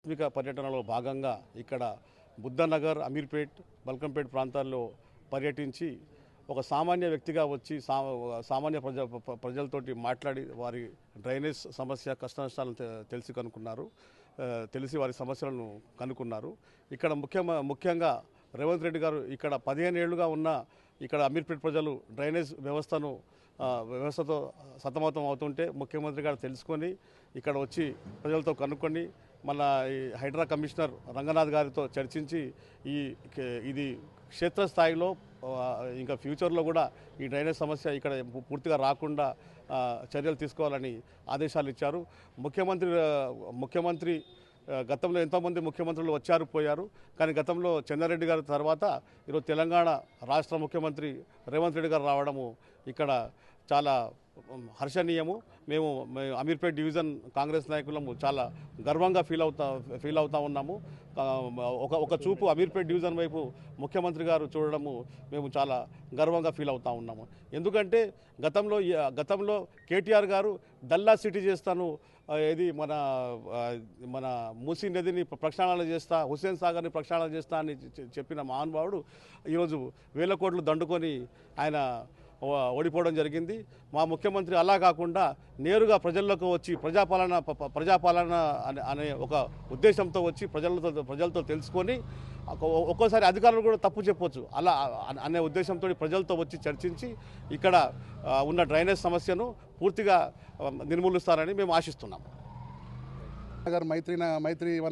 ఆకస్మిక పర్యటనలో భాగంగా ఇక్కడ బుద్ధనగర్, అమీర్పేట్, బల్కంపేట్ ప్రాంతాల్లో పర్యటించి ఒక సామాన్య వ్యక్తిగా వచ్చి సామాన్య ప్రజలతోటి మాట్లాడి వారి డ్రైనేజ్ సమస్య కష్టనష్టాలను తెలిసి వారి సమస్యలను కనుక్కున్నారు. ఇక్కడ ముఖ్యంగా రేవంత్ రెడ్డి గారు ఇక్కడ 15 ఏళ్లుగా ఉన్న ఇక్కడ అమీర్పేట్ ప్రజలు డ్రైనేజ్ వ్యవస్థతో సతమతం అవుతుంటే ముఖ్యమంత్రి గారు తెలుసుకొని ఇక్కడ వచ్చి ప్రజలతో కనుక్కొని మన ఈ హైడ్రా కమిషనర్ రంగనాథ్ గారితో చర్చించి ఇది క్షేత్రస్థాయిలో ఇంకా ఫ్యూచర్లో కూడా ఈ డ్రైనేజ్ సమస్య ఇక్కడ పూర్తిగా రాకుండా చర్యలు తీసుకోవాలని ఆదేశాలు ఇచ్చారు. ముఖ్యమంత్రి గతంలో ఎంతోమంది ముఖ్యమంత్రులు వచ్చారు పోయారు, కానీ గతంలో చెన్నారెడ్డి గారి తర్వాత ఈరోజు తెలంగాణ రాష్ట్ర ముఖ్యమంత్రి రేవంత్ రెడ్డి గారు రావడము ఇక్కడ చాలా హర్షణీయము. మేము అమీర్పేట్ డివిజన్ కాంగ్రెస్ నాయకులము చాలా గర్వంగా ఫీల్ అవుతా ఉన్నాము. ఒక చూపు అమీర్పేట్ డివిజన్ వైపు ముఖ్యమంత్రి గారు చూడడము మేము చాలా గర్వంగా ఫీల్ అవుతా ఉన్నాము. ఎందుకంటే గతంలో కేటీఆర్ గారు డల్లా సిటీ చేస్తాను, ఇది మన మూసీ నదిని ప్రక్షాళన చేస్తా, హుస్సేన్ సాగర్ని ప్రక్షాళన చేస్తా అని చెప్పిన మహానుభావుడు ఈరోజు వేల కోట్లు దండుకొని ఆయన ఓడిపోవడం జరిగింది. మా ముఖ్యమంత్రి అలా కాకుండా నేరుగా ప్రజల్లోకి వచ్చి ప్రజాపాలన అనే ఒక ఉద్దేశంతో వచ్చి ప్రజలతో తెలుసుకొని ఒక్కోసారి అధికారులు కూడా తప్పు చెప్పొచ్చు, అలా అనే ఉద్దేశంతో ప్రజలతో వచ్చి చర్చించి ఇక్కడ ఉన్న డ్రైనేజ్ సమస్యను పూర్తిగా నిర్మూలిస్తారని మేము ఆశిస్తున్నాము. మైత్రి